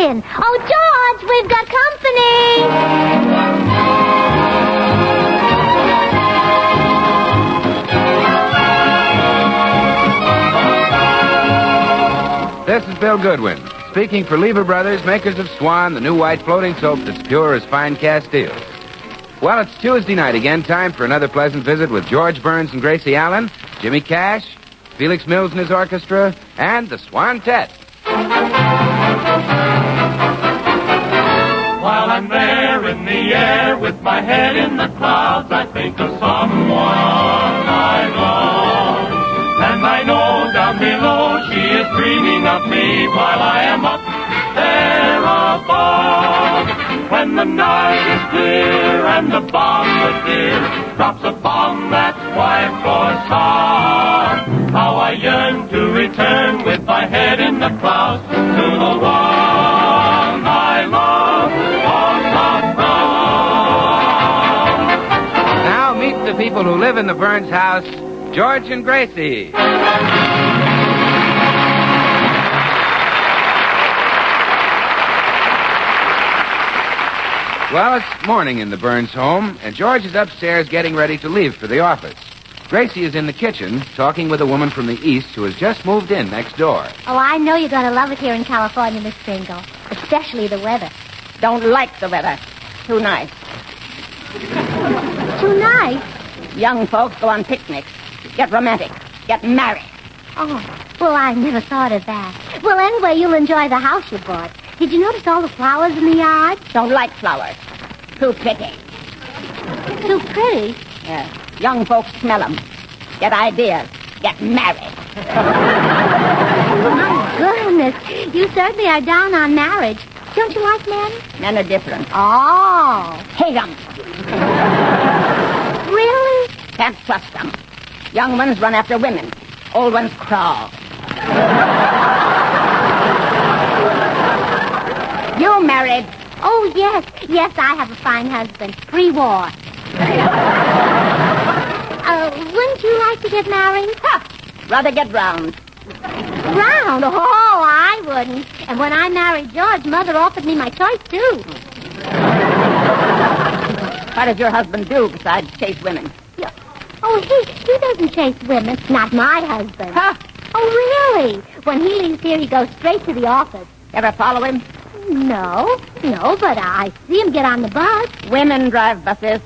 in. Oh, George, we've got company. This is Bill Goodwin, speaking for Lever Brothers, makers of Swan, the new white floating soap that's pure as fine Castile. Well, it's Tuesday night again, time for another pleasant visit with George Burns and Gracie Allen, Jimmy Cash, Felix Mills and his orchestra, and the Swantette. While I'm there in the air with my head in the clouds, I think of someone I love. And I know down below she is dreaming of me while I am up there above. When the night is clear and the bombardier drops a bomb that's white for song, how I yearn to return with my head in the clouds to the one I love on the ground. Now meet the people who live in the Burns house, George and Gracie. Well, it's morning in the Burns home, and George is upstairs getting ready to leave for the office. Gracie is in the kitchen talking with a woman from the East who has just moved in next door. Oh, I know you're going to love it here in California, Miss Pringle. Especially the weather. Don't like the weather. Too nice. Too nice? Young folks go on picnics. Get romantic. Get married. Oh, well, I never thought of that. Well, anyway, you'll enjoy the house you bought. Did you notice all the flowers in the yard? Don't like flowers. Too pretty. Too pretty? Yeah. Young folks smell them. Get ideas. Get married. My goodness. You certainly are down on marriage. Don't you like men? Men are different. Oh. Hate them. Really? Can't trust them. Young ones run after women. Old ones crawl. You married? Oh, yes. Yes, I have a fine husband. Pre-war. Wouldn't you like to get married? Huh. Rather get drowned. Drowned? Oh, I wouldn't. And when I married George, Mother offered me my choice, too. What does your husband do besides chase women? Yeah. Oh, he doesn't chase women. Not my husband. Huh? Oh, really? When he leaves here, he goes straight to the office. Ever follow him? No, but I see him get on the bus. Women drive buses.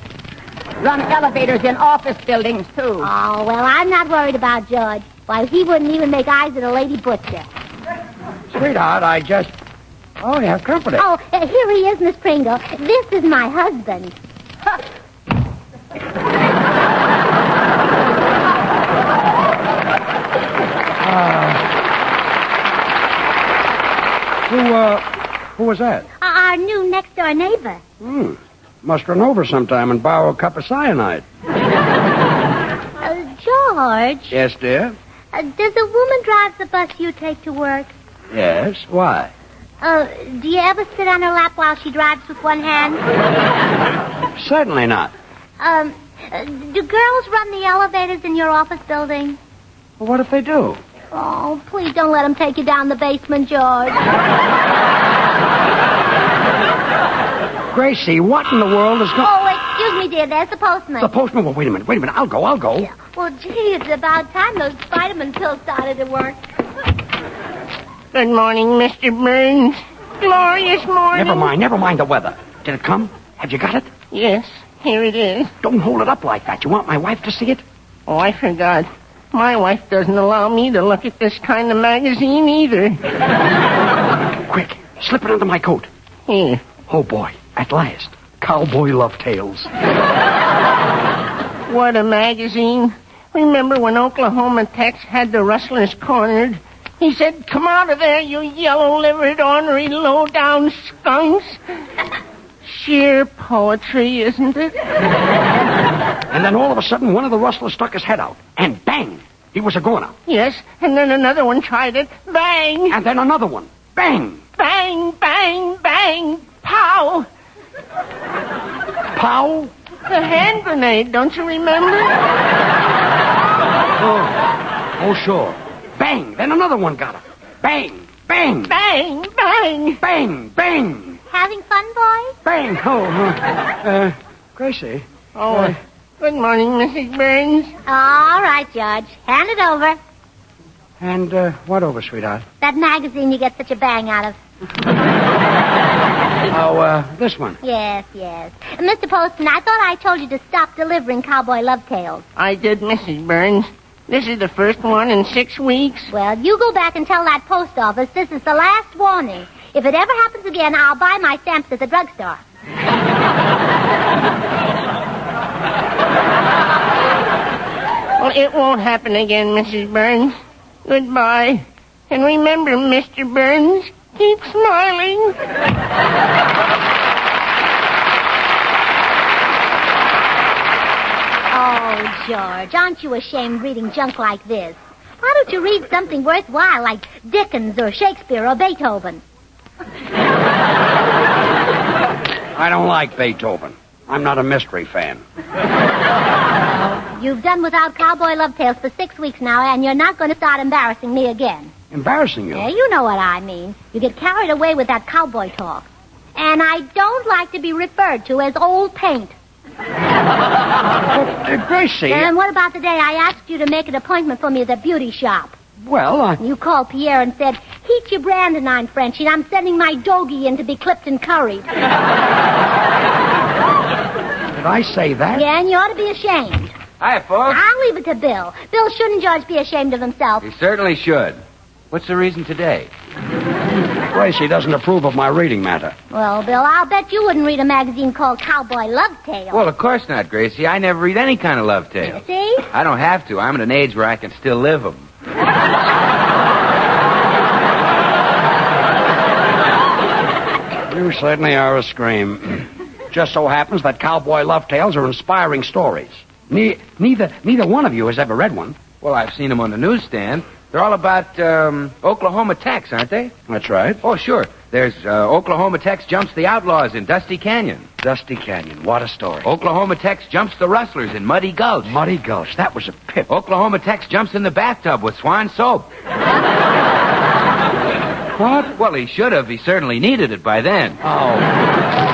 Run elevators in office buildings, too. Oh, well, I'm not worried about George. Why, he wouldn't even make eyes at a lady butcher. Sweetheart, Oh, you have company. Oh, here he is, Miss Pringle. This is my husband. Who was that? Our new next-door neighbor. Must run over sometime and borrow a cup of cyanide. George. Yes, dear? Does a woman drive the bus you take to work? Yes. Why? Do you ever sit on her lap while she drives with one hand? Certainly not. Do girls run the elevators in your office building? Well, what if they do? Oh, please don't let them take you down the basement, George. Gracie, what in the world is going... Oh, excuse me, dear. There's the postman. The postman? Well, wait a minute. I'll go. Yeah. Well, gee, it's about time those vitamin pills started to work. Good morning, Mr. Burns. Glorious morning. Never mind the weather. Did it come? Have you got it? Yes, here it is. Don't hold it up like that. You want my wife to see it? Oh, I forgot. My wife doesn't allow me to look at this kind of magazine either. Quick, slip it under my coat. Here. Oh, boy. At last. Cowboy Love Tales. What a magazine. Remember when Oklahoma Tex had the rustlers cornered? He said, "Come out of there, you yellow-livered, ornery, low-down skunks." Sheer poetry, isn't it? And then all of a sudden, one of the rustlers stuck his head out. And bang! He was a goner. Yes, and then another one tried it. Bang! And then another one. Bang! Bang, bang, bang! Pow! Pow? The hand grenade, don't you remember? Oh, sure. Bang! Then another one got him. Bang! Bang! Bang, bang. Bang! Bang! Having fun, boys? Bang! Gracie. Oh, good morning, Mrs. Burns. All right, George. Hand it over. And what over, sweetheart? That magazine you get such a bang out of. Oh, this one. Yes. Mr. Poston, I thought I told you to stop delivering cowboy love tales. I did, Mrs. Burns. This is the first one in 6 weeks. Well, you go back and tell that post office this is the last warning. If it ever happens again, I'll buy my stamps at the drugstore. Well, it won't happen again, Mrs. Burns. Goodbye. And remember, Mr. Burns, keep smiling. Oh, George, aren't you ashamed reading junk like this? Why don't you read something worthwhile like Dickens or Shakespeare or Beethoven? I don't like Beethoven. I'm not a mystery fan. You've done without cowboy love tales for 6 weeks now, and you're not going to start embarrassing me again. Embarrassing you? Yeah, you know what I mean. You get carried away with that cowboy talk. And I don't like to be referred to as old paint. Gracie. And what about the day I asked you to make an appointment for me at the beauty shop? Well, You called Pierre and said, heat your brandonine, Frenchie, and I'm sending my doggie in to be clipped and curried. Did I say that? Yeah, and you ought to be ashamed. Hi, folks. I'll leave it to Bill. Bill, shouldn't George be ashamed of himself? He certainly should. What's the reason today? Gracie doesn't approve of my reading matter. Well, Bill, I'll bet you wouldn't read a magazine called Cowboy Love Tales. Well, of course not, Gracie. I never read any kind of love tales. See? I don't have to. I'm at an age where I can still live them. You certainly are a scream. Just so happens that cowboy love tales are inspiring stories. Neither one of you has ever read one. Well, I've seen them on the newsstand. They're all about Oklahoma Tex, aren't they? That's right. Oh, sure. There's Oklahoma Tex jumps the outlaws in Dusty Canyon. Dusty Canyon. What a story. Oklahoma Tex jumps the rustlers in Muddy Gulch. Muddy Gulch. That was a pip. Oklahoma Tex jumps in the bathtub with Swan soap. What? Well, he should have. He certainly needed it by then. Oh,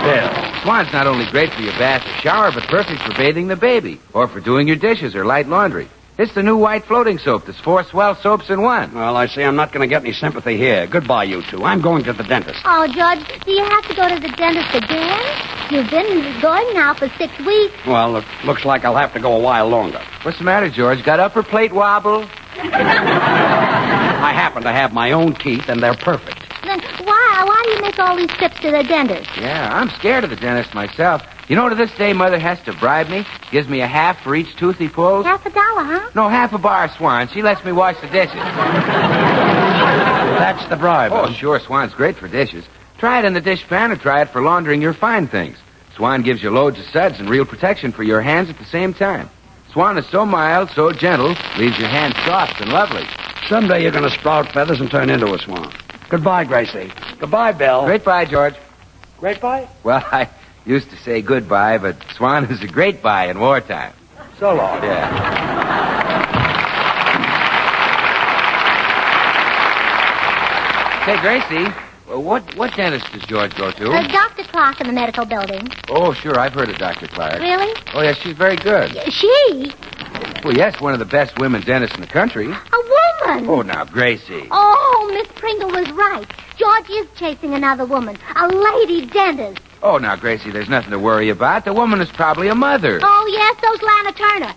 Bill. Swan's not only great for your bath or shower, but perfect for bathing the baby, or for doing your dishes or light laundry. It's the new white floating soap that's 4 swell soaps in one. Well, I see I'm not going to get any sympathy here. Goodbye, you two. I'm going to the dentist. Oh, George, do you have to go to the dentist again? You've been going now for 6 weeks. Well, it looks like I'll have to go a while longer. What's the matter, George? Got upper plate wobble? I happen to have my own teeth, and they're perfect. Then why do you make all these trips to the dentist? Yeah, I'm scared of the dentist myself. You know, to this day, Mother has to bribe me. Gives me a half for each tooth he pulls. $50, huh? No, half a bar, Swan. She lets me wash the dishes. That's the bribe. Oh, sure, Swan's great for dishes. Try it in the dish pan or try it for laundering your fine things. Swan gives you loads of suds and real protection for your hands at the same time. Swan is so mild, so gentle, leaves your hands soft and lovely. Someday you're going to sprout feathers and turn into a swan. Goodbye, Gracie. Goodbye, Bill. Great bye, George. Great bye? Well, I used to say goodbye, but Swan is a great bye in wartime. So long. Yeah. Say, Gracie, what dentist does George go to? Dr. Clark in the medical building. Oh, sure, I've heard of Dr. Clark. Really? Oh, yes, she's very good. She? Well, yes, one of the best women dentists in the country. A woman? Oh, now, Gracie. Oh, Miss Pringle was right. George is chasing another woman. A lady dentist. Oh, now, Gracie, there's nothing to worry about. The woman is probably a mother. Oh, yes, so's Lana Turner.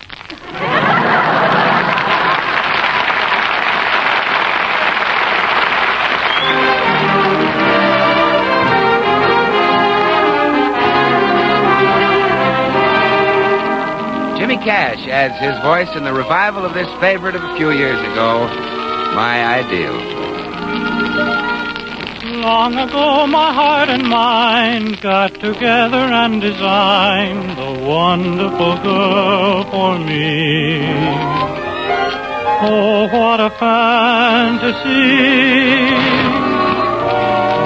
Jimmy Cash adds his voice in the revival of this favorite of a few years ago, My Ideal. Long ago, my heart and mind got together and designed the wonderful girl for me. Oh, what a fantasy.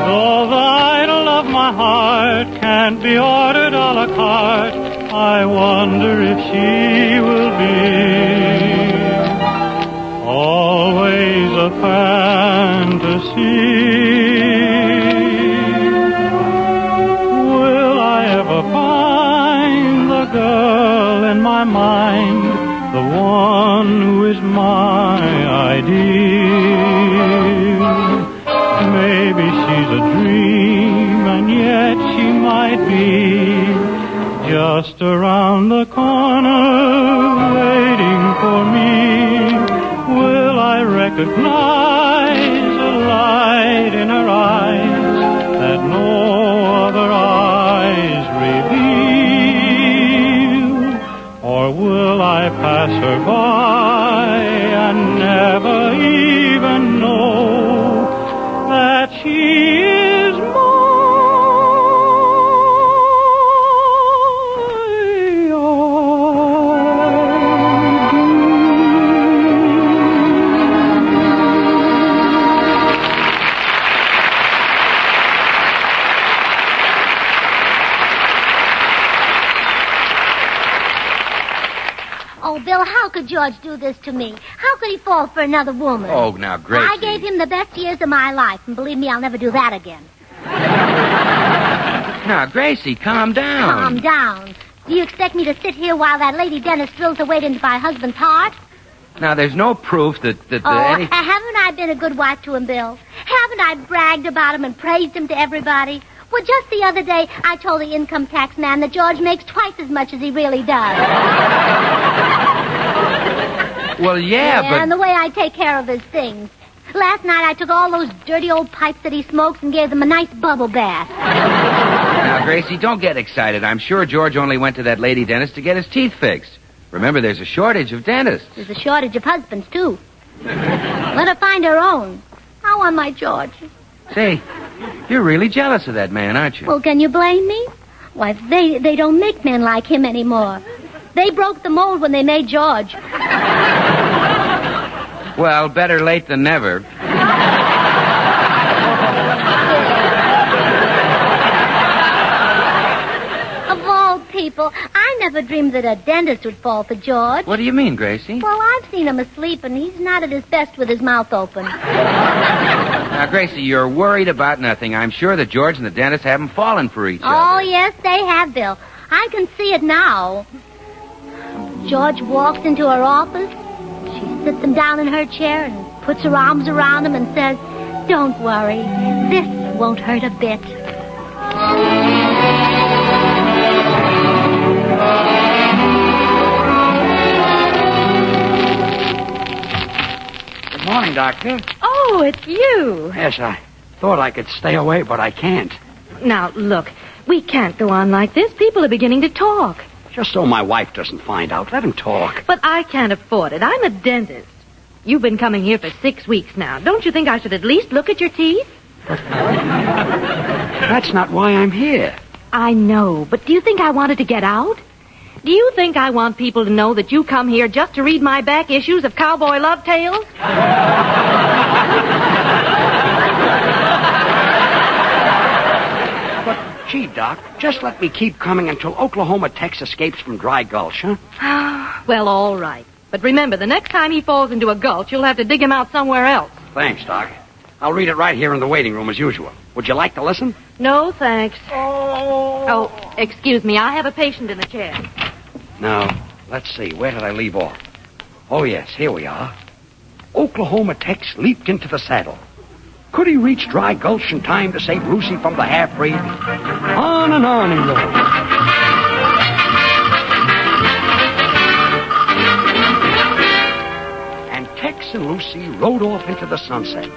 Though the idol of my heart can't be ordered a la carte, I wonder if she will be always a fantasy. dear. Maybe she's a dream, and yet she might be just around the corner, waiting for me. Will I recognize a light in her eyes that no other eyes reveal? Or will I pass her by and never even know that she is my Oh, Bill, how could George do this to me? How could he fall for another woman? Oh, now, Gracie. I gave him the best years of my life, and believe me, I'll never do that again. Now, Gracie, calm down. Calm down. Do you expect me to sit here while that lady dentist drills her way into my husband's heart? Now, there's no proof that haven't I been a good wife to him, Bill? Haven't I bragged about him and praised him to everybody? Well, just the other day, I told the income tax man that George makes twice as much as he really does. Well, yeah, but... and the way I take care of his things. Last night, I took all those dirty old pipes that he smokes and gave them a nice bubble bath. Now, Gracie, don't get excited. I'm sure George only went to that lady dentist to get his teeth fixed. Remember, there's a shortage of dentists. There's a shortage of husbands, too. Let her find her own. I want my George. Say, you're really jealous of that man, aren't you? Well, can you blame me? Why, they don't make men like him anymore. They broke the mold when they made George. Well, better late than never. Of all people, I never dreamed that a dentist would fall for George. What do you mean, Gracie? Well, I've seen him asleep, and he's not at his best with his mouth open. Now, Gracie, you're worried about nothing. I'm sure that George and the dentist haven't fallen for each other. Oh, yes, they have, Bill. I can see it now. George walks into her office. She sits him down in her chair and puts her arms around him and says, "Don't worry. This won't hurt a bit." Good morning, Doctor. Oh, it's you. Yes, I thought I could stay away, but I can't. Now, look, we can't go on like this. People are beginning to talk. Just so my wife doesn't find out. Let him talk. But I can't afford it. I'm a dentist. You've been coming here for 6 weeks now. Don't you think I should at least look at your teeth? That's not why I'm here. I know, but do you think I wanted to get out? Do you think I want people to know that you come here just to read my back issues of Cowboy Love Tales? Gee, Doc, just let me keep coming until Oklahoma Tex escapes from Dry Gulch, huh? Well, all right. But remember, the next time he falls into a gulch, you'll have to dig him out somewhere else. Thanks, Doc. I'll read it right here in the waiting room as usual. Would you like to listen? No, thanks. Oh, excuse me. I have a patient in the chair. Now, let's see. Where did I leave off? Oh, yes, here we are. Oklahoma Tex leaped into the saddle. Could he reach Dry Gulch in time to save Lucy from the half-breed? On and on he rode. And Tex and Lucy rode off into the sunset,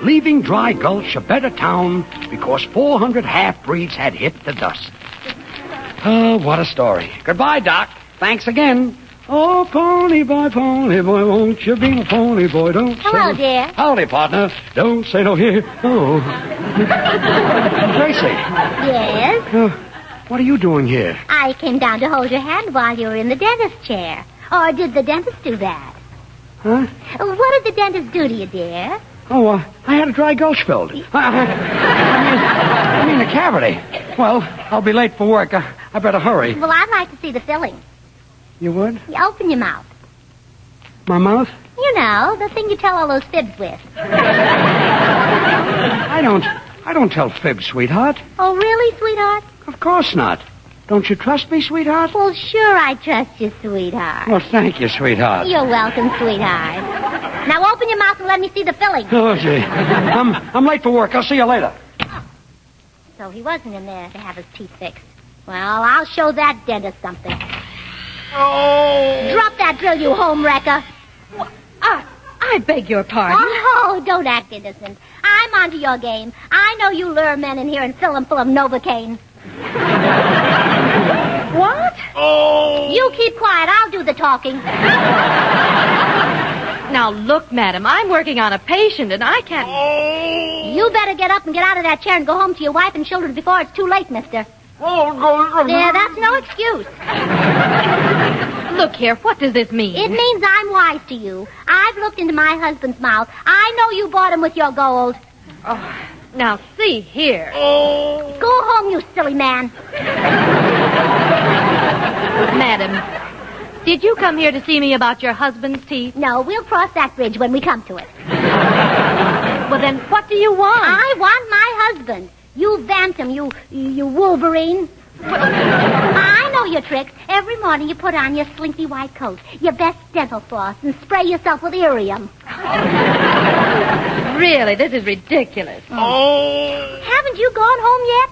leaving Dry Gulch a better town because 400 half-breeds had hit the dust. Oh, what a story. Goodbye, Doc. Thanks again. Oh, pony boy, won't you be my pony boy? Don't Hello, say... dear. Howdy, partner. Don't say no here. Oh. Gracie. Yes? What are you doing here? I came down to hold your hand while you were in the dentist chair. Or did the dentist do that? Huh? What did the dentist do to you, dear? Oh, I had a dry gulch filled. I mean a cavity. Well, I'll be late for work. I better hurry. Well, I'd like to see the filling. You would? You open your mouth. My mouth? You know, the thing you tell all those fibs with. I don't tell fibs, sweetheart. Oh, really, sweetheart? Of course not. Don't you trust me, sweetheart? Well, sure I trust you, sweetheart. Well, thank you, sweetheart. You're welcome, sweetheart. Now open your mouth and let me see the filling. Oh, gee. I'm late for work. I'll see you later. So he wasn't in there to have his teeth fixed. Well, I'll show that dentist something. Oh. Drop that drill, you home wrecker. I beg your pardon. Oh, don't act innocent. I'm onto your game. I know you lure men in here and fill them full of Novocaine. What? Oh. You keep quiet. I'll do the talking. Now, look, madam, I'm working on a patient, and I can't... Oh. You better get up and get out of that chair and go home to your wife and children before it's too late, mister. Oh. Yeah, that's no excuse. Look here, what does this mean? It means I'm wise to you. I've looked into my husband's mouth. I know you bought him with your gold. Oh, now, see here. Oh. Go home, you silly man. Madam, did you come here to see me about your husband's teeth? No, we'll cross that bridge when we come to it. Well, then, what do you want? I want my husband. You vamped him, you Wolverine. I know your tricks. Every morning you put on your slinky white coat, your best dental floss, and spray yourself with Irium. Really, this is ridiculous. Oh. Haven't you gone home yet?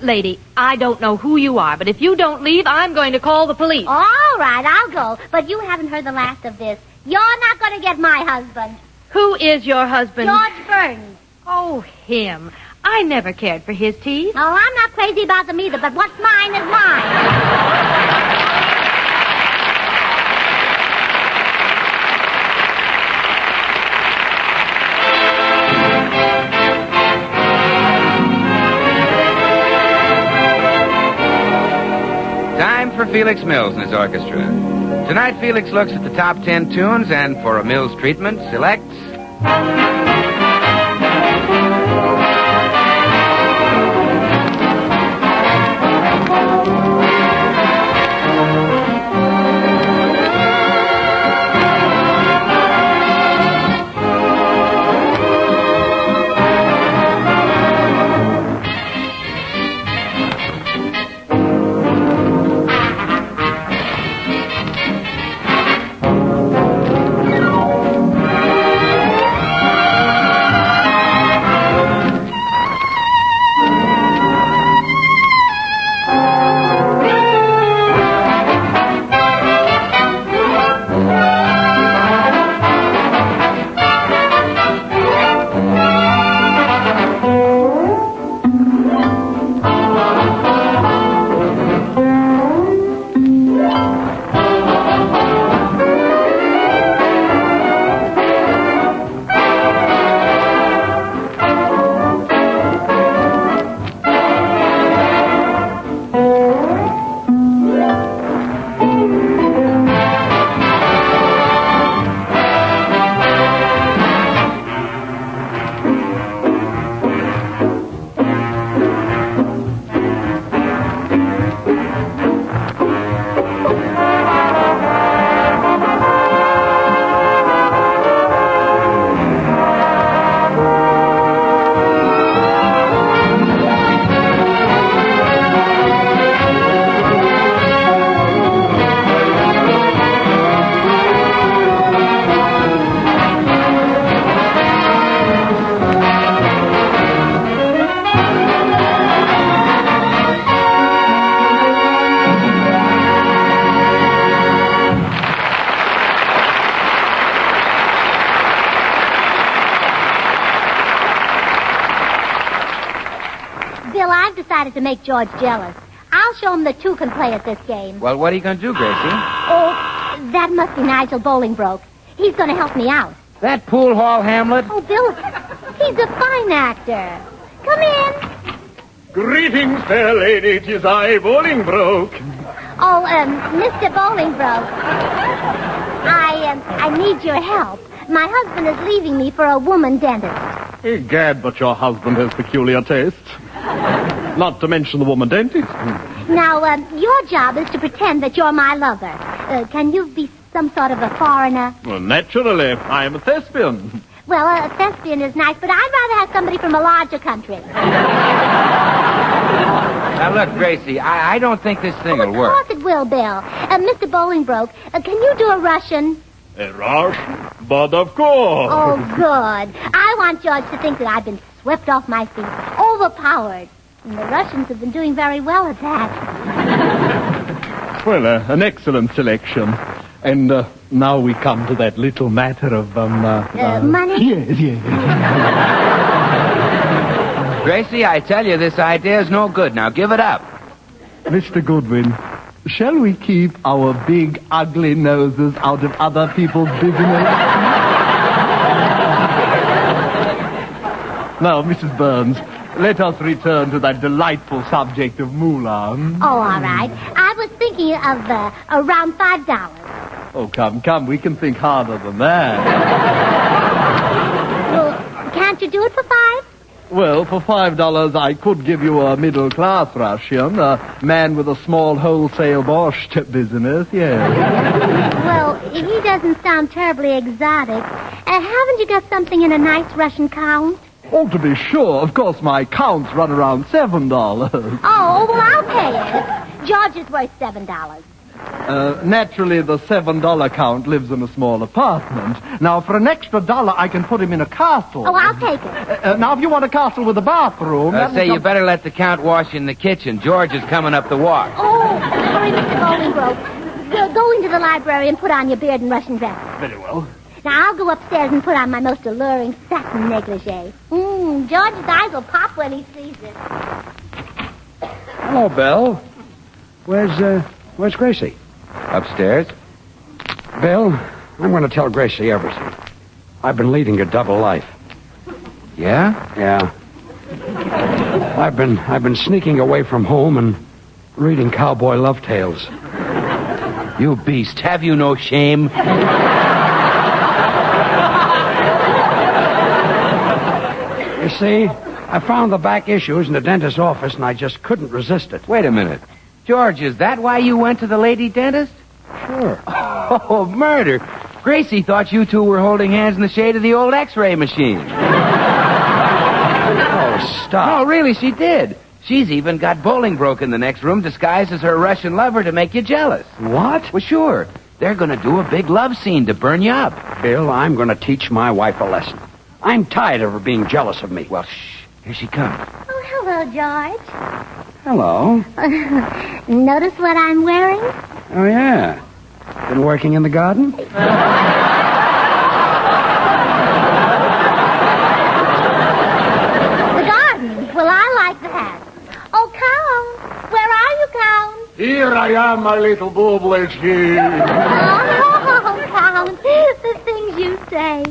Lady, I don't know who you are, but if you don't leave, I'm going to call the police. All right, I'll go. But you haven't heard the last of this. You're not going to get my husband. Who is your husband? George Burns. Oh, him. I never cared for his teeth. Oh, I'm not crazy about them either, but what's mine is mine. Time for Felix Mills and his orchestra. Tonight, Felix looks at the top 10 tunes and, for a Mills treatment, selects... Bill, I've decided to make George jealous. I'll show him that two can play at this game. Well, what are you going to do, Gracie? Oh, that must be Nigel Bolingbroke. He's going to help me out. That pool hall Hamlet? Oh, Bill, he's a fine actor. Come in. Greetings, fair lady. 'Tis I, Bolingbroke. Oh, Mr. Bolingbroke. I need your help. My husband is leaving me for a woman dentist. Egad, but your husband has peculiar tastes. Not to mention the woman dentist. Now, your job is to pretend that you're my lover. Can you be some sort of a foreigner? Well, naturally. I am a thespian. Well, a thespian is nice, but I'd rather have somebody from a larger country. Now, look, Gracie, I don't think this thing will work. Of course it will, Bill. Mr. Bolingbroke, can you do a Russian? A rush? But of course. Oh, good. I want George to think that I've been swept off my feet, overpowered. And the Russians have been doing very well at that. Well, an excellent selection. And now we come to that little matter of, money? Yes. Gracie, I tell you, this idea is no good. Now give it up. Mr. Goodwin, shall we keep our big, ugly noses out of other people's business? Now, Mrs. Burns, let us return to that delightful subject of moolah. Oh, all right. I was thinking of around $5. Oh, come, we can think harder than that. Well, can't you do it for $5? Well, for $5, I could give you a middle-class Russian, a man with a small wholesale borscht business, yes. Well, he doesn't sound terribly exotic. Haven't you got something in a nice Russian count? Oh, to be sure. Of course, my counts run around $7. Oh, well, I'll pay it. George is worth $7. Naturally, the $7 count lives in a small apartment. Now, for an extra $1, I can put him in a castle. Oh, I'll take it. Now, if you want a castle with a bathroom... You better let the Count wash in the kitchen. George is coming up the walk. Oh, sorry, Mr. Bolingbroke. Go into the library and put on your beard and Russian dress. Very well. Now, I'll go upstairs and put on my most alluring satin negligee. George's eyes will pop when he sees it. Hello, Bill. Where's Gracie? Upstairs? Bill, I'm going to tell Gracie everything. I've been leading a double life. Yeah? Yeah. I've been sneaking away from home and reading cowboy love tales. You beast, have you no shame? You see, I found the back issues in the dentist's office, and I just couldn't resist it. Wait a minute. George, is that why you went to the lady dentist? Sure. Oh, murder. Gracie thought you two were holding hands in the shade of the old X-ray machine. Oh, stop. No, really, she did. She's even got Bolingbroke in the next room disguised as her Russian lover to make you jealous. What? Well, sure. They're going to do a big love scene to burn you up. Bill, I'm going to teach my wife a lesson. I'm tired of her being jealous of me. Well, shh. Here she comes. Oh, hello, George. Hello. Notice what I'm wearing? Oh, yeah. Been working in the garden? The garden? Well, I like that. Oh, Count. Where are you, Count? Here I am, my little booblety. Oh, Count. The things you say.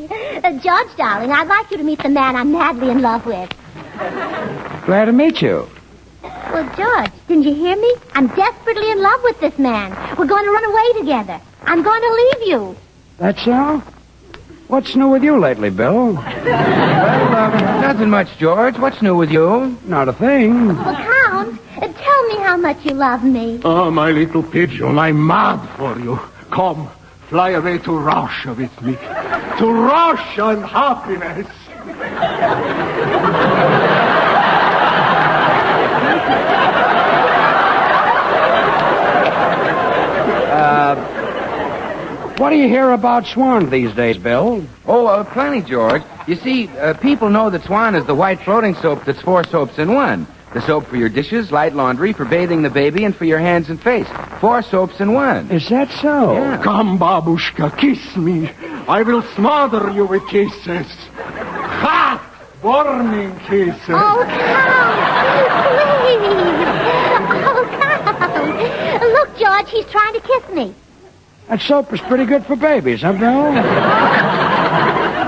George, darling, I'd like you to meet the man I'm madly in love with. Glad to meet you. Well, George, didn't you hear me? I'm desperately in love with this man. We're going to run away together. I'm going to leave you. That's so? What's new with you lately, Bill? Well, nothing much, George. What's new with you? Not a thing. Well, Count, tell me how much you love me. Oh, my little pigeon, I'm mad for you. Come, fly away to Russia with me. To Russia and happiness. What do you hear about Swan these days, Bill? Oh, plenty, George. You see, people know that Swan is the white floating soap that's 4 soaps in one. The soap for your dishes, light laundry, for bathing the baby, and for your hands and face. 4 soaps in one. Is that so? Yeah. Come, babushka, kiss me. I will smother you with kisses. Hot, burning kisses. Oh, Count, please. Oh, Count. Look, George, he's trying to kiss me. That soap is pretty good for babies, huh, Bill?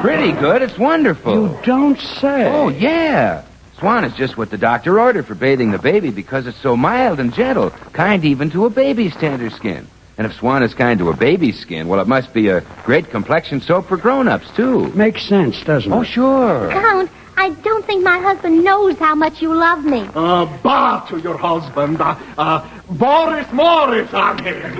Pretty good. It's wonderful. You don't say. Oh, yeah. Swan is just what the doctor ordered for bathing the baby because it's so mild and gentle, kind even to a baby's tender skin. And if Swan is kind to a baby's skin, well, it must be a great complexion soap for grown-ups, too. Makes sense, doesn't it? Oh, sure. Count, I don't think my husband knows how much you love me. Bah to your husband. Boris Morris, I'm here.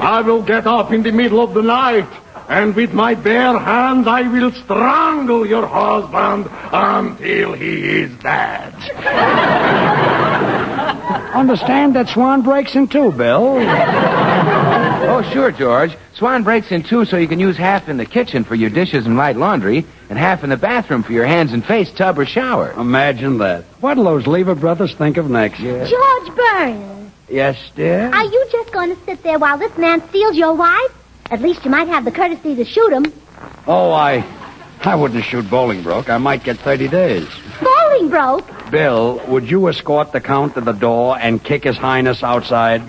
I will get up in the middle of the night, and with my bare hands I will strangle your husband until he is dead. Understand that Swan breaks in two, Bill. Oh, sure, George. Swan breaks in two so you can use half in the kitchen for your dishes and light laundry and half in the bathroom for your hands and face, tub, or shower. Imagine that. What'll those Lever brothers think of next? Yeah. George Burns. Yes, dear? Are you just going to sit there while this man steals your wife? At least you might have the courtesy to shoot him. Oh, I wouldn't shoot Bolingbroke. I might get 30 days. Bolingbroke? Bill, would you escort the Count to the door and kick His Highness outside?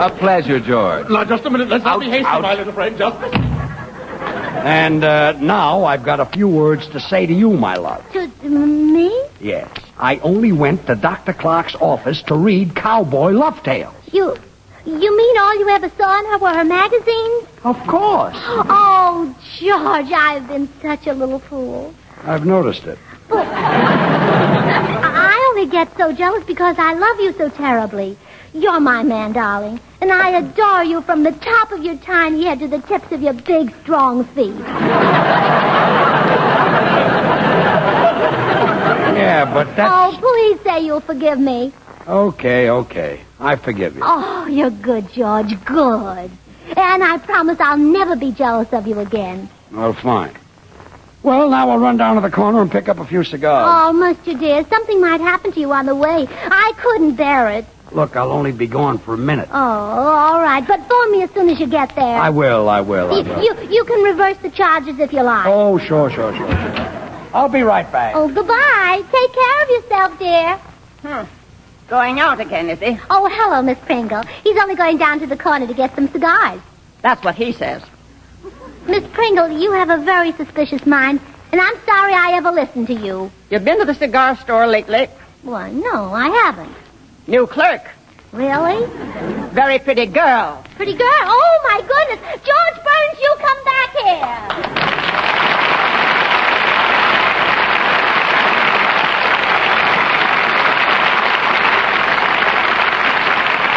A pleasure, George. Now, just a minute. Let's not be hasty, out. my little friend. Just... And now I've got a few words to say to you, my love. To me? Yes. I only went to Dr. Clark's office to read Cowboy Love Tales. You mean all you ever saw in her were her magazines? Of course. Oh, George, I've been such a little fool. I've noticed it. But I only get so jealous because I love you so terribly. You're my man, darling, and I adore you from the top of your tiny head to the tips of your big, strong feet. Yeah, but that's... Oh, please say you'll forgive me. Okay. I forgive you. Oh, you're good, George, good. And I promise I'll never be jealous of you again. Well, fine. Well, now I'll run down to the corner and pick up a few cigars. Oh, Mr. Dear, something might happen to you on the way. I couldn't bear it. Look, I'll only be gone for a minute. Oh, all right. But phone me as soon as you get there. I will. You can reverse the charges if you like. Oh, sure. I'll be right back. Oh, goodbye. Take care of yourself, dear. Going out again, is he? Oh, hello, Miss Pringle. He's only going down to the corner to get some cigars. That's what he says. Miss Pringle, you have a very suspicious mind, and I'm sorry I ever listened to you. You've been to the cigar store lately? Well, no, I haven't. New clerk. Really? Very pretty girl. Pretty girl? Oh, my goodness. George Burns, you come back here.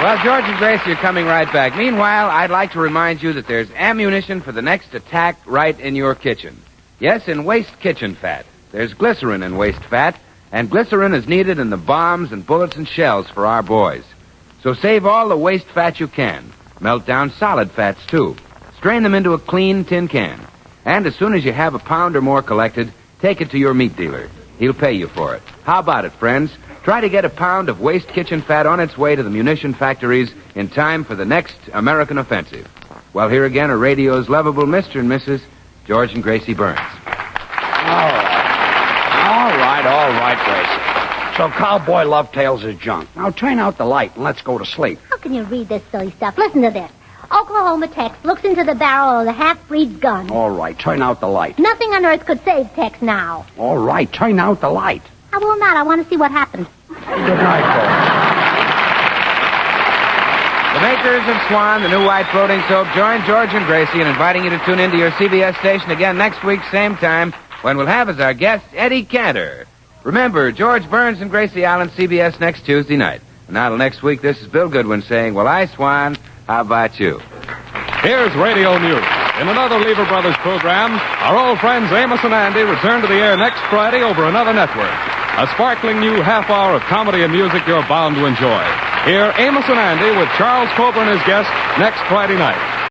Well, George and Gracie are coming right back. Meanwhile, I'd like to remind you that there's ammunition for the next attack right in your kitchen. Yes, in waste kitchen fat. There's glycerin in waste fat, and glycerin is needed in the bombs and bullets and shells for our boys. So save all the waste fat you can. Melt down solid fats, too. Strain them into a clean tin can. And as soon as you have a pound or more collected, take it to your meat dealer. He'll pay you for it. How about it, friends? Try to get a pound of waste kitchen fat on its way to the munition factories in time for the next American offensive. Well, here again are radio's lovable Mr. and Mrs. George and Gracie Burns. All right, Gracie. So Cowboy Love Tales is junk. Now turn out the light and let's go to sleep. How can you read this silly stuff? Listen to this. Oklahoma Tex looks into the barrel of the half-breed's gun. All right, turn out the light. Nothing on earth could save Tex now. All right, turn out the light. I will not. I want to see what happens. Good night, The makers of Swan, the new white floating soap, join George and Gracie in inviting you to tune into your CBS station again next week, same time, when we'll have as our guest Eddie Cantor. Remember, George Burns and Gracie Allen, CBS next Tuesday night. And now till next week, this is Bill Goodwin saying, well, I, Swan, how about you? Here's Radio News. In another Lever Brothers program, our old friends Amos and Andy return to the air next Friday over another network. A sparkling new half hour of comedy and music you're bound to enjoy. Hear Amos and Andy with Charles Coburn as guest next Friday night.